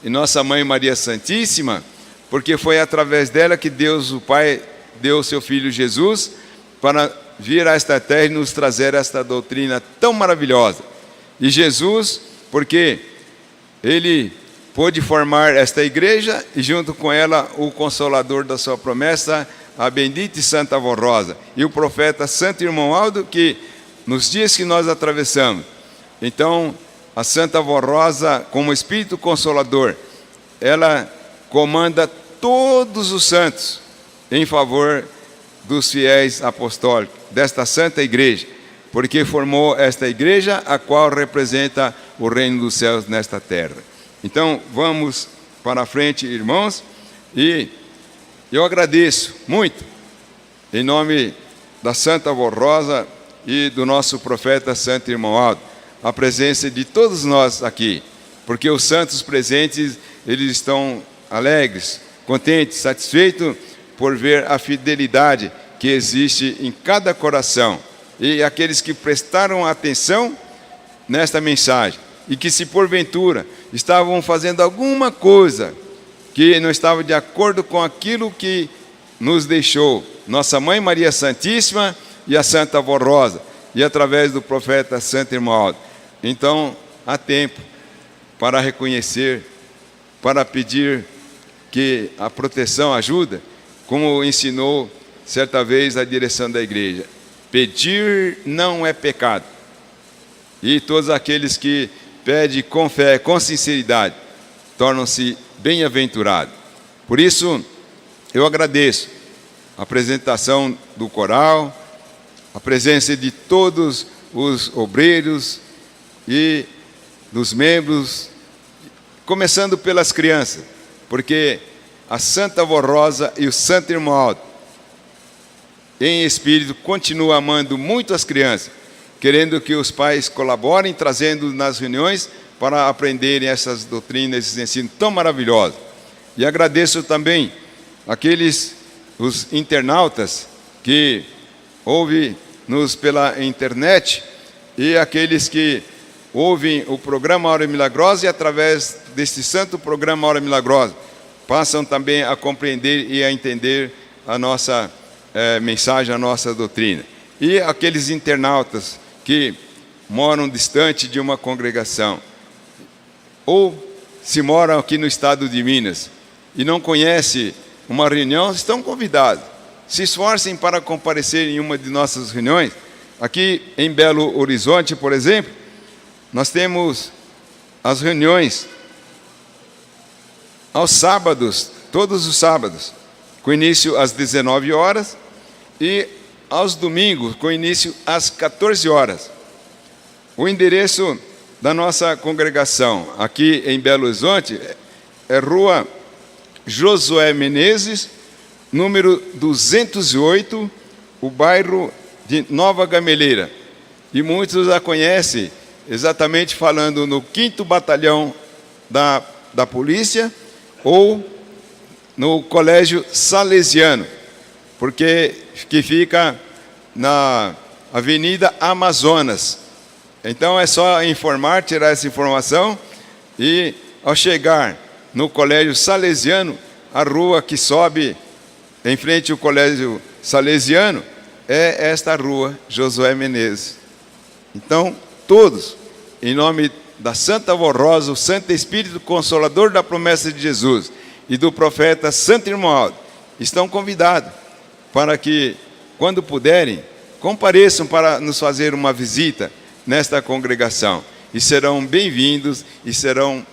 em nossa Mãe Maria Santíssima, porque foi através dela que Deus, o Pai, deu o seu Filho Jesus para vir a esta terra e nos trazer esta doutrina tão maravilhosa. E Jesus, porque Ele pôde formar esta igreja e junto com ela o Consolador da sua promessa, a bendita e Santa Vó Rosa, e o profeta Santo Irmão Aldo, que nos dias que nós atravessamos, então a Santa Vó Rosa, como Espírito Consolador, ela comanda todos os santos em favor dos fiéis apostólicos, desta Santa Igreja, porque formou esta igreja, a qual representa o reino dos céus nesta terra. Então, vamos para a frente, irmãos, e eu agradeço muito, em nome da Santa Vó Rosa e do nosso profeta Santo Irmão Aldo, a presença de todos nós aqui, porque os santos presentes, eles estão alegres, contentes, satisfeitos por ver a fidelidade que existe em cada coração. E aqueles que prestaram atenção nesta mensagem e que, se porventura estavam fazendo alguma coisa que não estava de acordo com aquilo que nos deixou nossa Mãe Maria Santíssima e a Santa Avó Rosa, e através do profeta Santo Irmão. Então, há tempo para reconhecer, para pedir que a proteção ajuda, como ensinou certa vez a direção da igreja. Pedir não é pecado. E todos aqueles que pedem com fé, com sinceridade, tornam-se bem-aventurados. Por isso, eu agradeço a apresentação do coral, a presença de todos os obreiros e dos membros, começando pelas crianças, porque a Santa Avó Rosa e o Santo Irmão Aldo, em espírito, continuam amando muito as crianças, querendo que os pais colaborem, trazendo nas reuniões para aprenderem essas doutrinas, esses ensinos tão maravilhosos. E agradeço também os internautas que ouvem-nos pela internet e aqueles que ouvem o programa Hora Milagrosa e através desse santo programa Hora Milagrosa passam também a compreender e a entender a nossa mensagem, a nossa doutrina. E aqueles internautas que moram distante de uma congregação ou se moram aqui no estado de Minas e não conhecem uma reunião, estão convidados. Se esforcem para comparecer em uma de nossas reuniões. Aqui em Belo Horizonte, por exemplo, nós temos as reuniões aos sábados, todos os sábados, com início às 19 horas e aos domingos, com início às 14 horas. O endereço da nossa congregação aqui em Belo Horizonte é Rua Josué Menezes, número 208, o bairro de Nova Gameleira. E muitos a conhecem exatamente falando no 5º Batalhão da Polícia ou no Colégio Salesiano, porque que fica na Avenida Amazonas. Então é só informar, tirar essa informação e ao chegar no Colégio Salesiano, a rua que sobe em frente ao Colégio Salesiano é esta rua, Josué Menezes. Então, todos, em nome da Santa Avó Rosa, o Santo Espírito Consolador da promessa de Jesus e do profeta Santo Irmão Aldo, estão convidados para que, quando puderem, compareçam para nos fazer uma visita nesta congregação. E serão bem-vindos e serão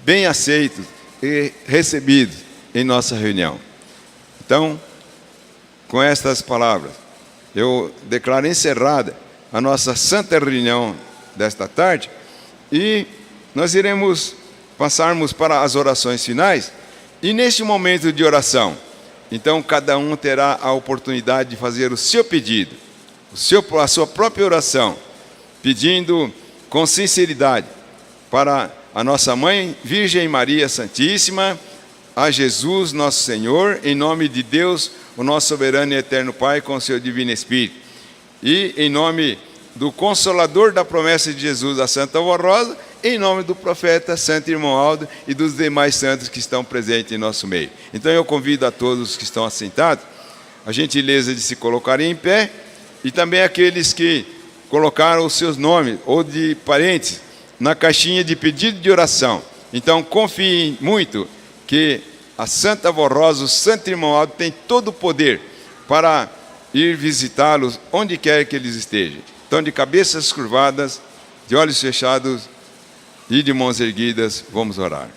bem aceitos e recebidos em nossa reunião. Então, com estas palavras, eu declaro encerrada a nossa santa reunião desta tarde e nós iremos passarmos para as orações finais. E neste momento de oração, então cada um terá a oportunidade de fazer o seu pedido, a sua própria oração, pedindo com sinceridade para a nossa Mãe Virgem Maria Santíssima, a Jesus nosso Senhor, em nome de Deus, o nosso soberano e eterno Pai, com o seu divino Espírito, e em nome do Consolador da promessa de Jesus, a Santa Avó Rosa, em nome do profeta Santo Irmão Aldo e dos demais santos que estão presentes em nosso meio. Então eu convido a todos que estão assentados, a gentileza de se colocarem em pé, e também aqueles que colocaram os seus nomes ou de parentes na caixinha de pedido de oração. Então confiem muito que a Santa Avó Rosa, o Santo Irmão Aldo, tem todo o poder para ir visitá-los onde quer que eles estejam. Então, de cabeças curvadas, de olhos fechados e de mãos erguidas, vamos orar.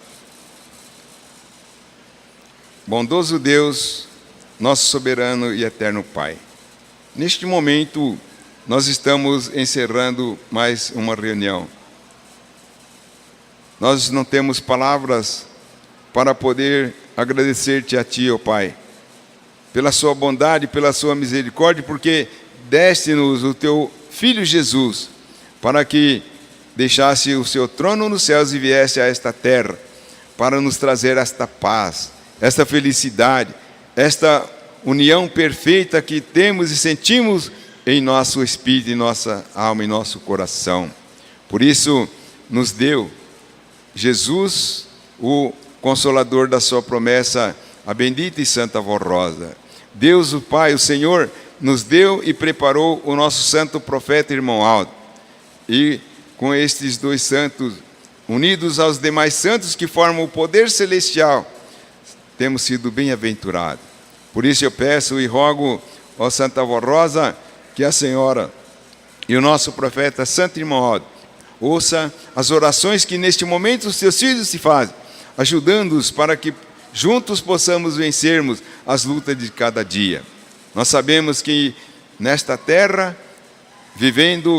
Bondoso Deus, nosso soberano e eterno Pai, neste momento nós estamos encerrando mais uma reunião. Nós não temos palavras para poder agradecer-te a Ti, ó Pai, pela sua bondade, pela sua misericórdia, porque deste-nos o Teu Filho Jesus, para que deixasse o seu trono nos céus e viesse a esta terra, para nos trazer esta paz, esta felicidade, esta união perfeita que temos e sentimos em nosso espírito, em nossa alma, em nosso coração. Por isso, nos deu Jesus, o Consolador da sua promessa, a bendita e Santa Avó Rosa. Deus o Pai, o Senhor, nos deu e preparou o nosso santo profeta, irmão Aldo. E com estes dois santos, unidos aos demais santos que formam o poder celestial, temos sido bem-aventurados. Por isso eu peço e rogo, ó Santa Avó Rosa, que a Senhora e o nosso profeta, Santo Irmão Aldo, ouça as orações que neste momento os teus filhos se fazem, ajudando-os para que juntos possamos vencermos as lutas de cada dia. Nós sabemos que nesta terra,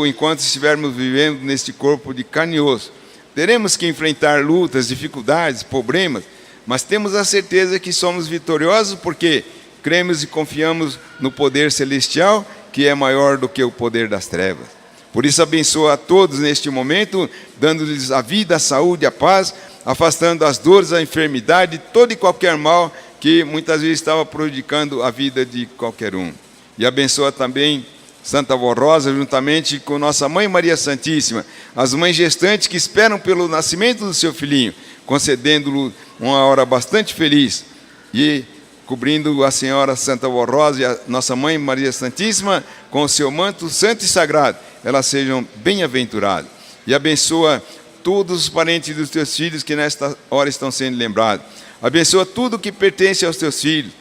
enquanto estivermos vivendo neste corpo de carne e osso, teremos que enfrentar lutas, dificuldades, problemas, mas temos a certeza que somos vitoriosos porque cremos e confiamos no poder celestial, que é maior do que o poder das trevas. Por isso abençoa a todos neste momento, dando-lhes a vida, a saúde, a paz, afastando as dores, a enfermidade, todo e qualquer mal que muitas vezes estava prejudicando a vida de qualquer um. E abençoa também Santa Avó Rosa, juntamente com nossa Mãe Maria Santíssima, as mães gestantes que esperam pelo nascimento do seu filhinho, concedendo-lhe uma hora bastante feliz, e cobrindo a Senhora Santa Avó Rosa e a nossa Mãe Maria Santíssima com o seu manto santo e sagrado, elas sejam bem-aventuradas. E abençoa todos os parentes dos teus filhos que nesta hora estão sendo lembrados. Abençoa tudo que pertence aos teus filhos,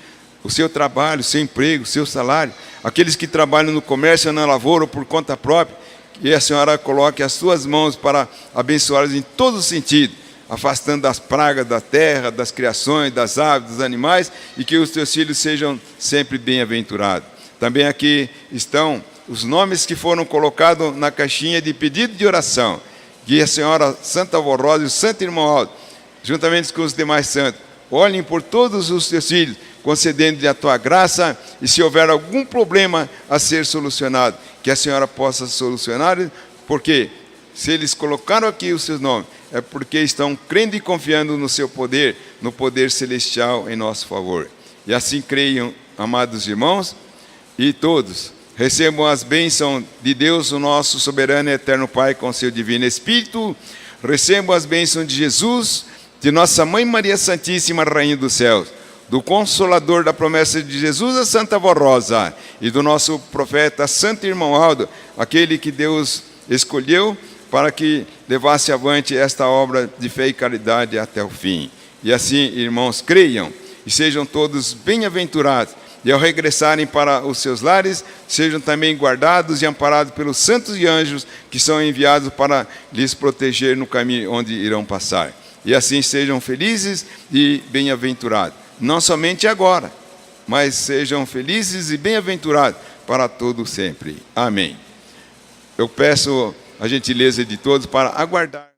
o seu trabalho, o seu emprego, o seu salário, aqueles que trabalham no comércio, na lavoura ou por conta própria, que a Senhora coloque as suas mãos para abençoá-los em todo o sentido, afastando das pragas da terra, das criações, das aves, dos animais, e que os teus filhos sejam sempre bem-aventurados. Também aqui estão os nomes que foram colocados na caixinha de pedido de oração, que a Senhora Santa Avó Rosa e o Santo Irmão Aldo, juntamente com os demais santos, olhem por todos os teus filhos, concedendo-lhe a tua graça, e se houver algum problema a ser solucionado, que a Senhora possa solucionar, porque se eles colocaram aqui os seus nomes, é porque estão crendo e confiando no seu poder, no poder celestial em nosso favor. E assim creiam, amados irmãos, e todos recebam as bênçãos de Deus, o nosso soberano e eterno Pai, com seu divino Espírito, recebam as bênçãos de Jesus, de nossa Mãe Maria Santíssima, Rainha dos Céus, do Consolador da promessa de Jesus, a Santa Avó Rosa, e do nosso profeta Santo Irmão Aldo, aquele que Deus escolheu para que levasse avante esta obra de fé e caridade até o fim. E assim, irmãos, creiam e sejam todos bem-aventurados, e ao regressarem para os seus lares, sejam também guardados e amparados pelos santos e anjos que são enviados para lhes proteger no caminho onde irão passar. E assim sejam felizes e bem-aventurados, não somente agora, mas sejam felizes e bem-aventurados para todo sempre. Amém. Eu peço a gentileza de todos para aguardar.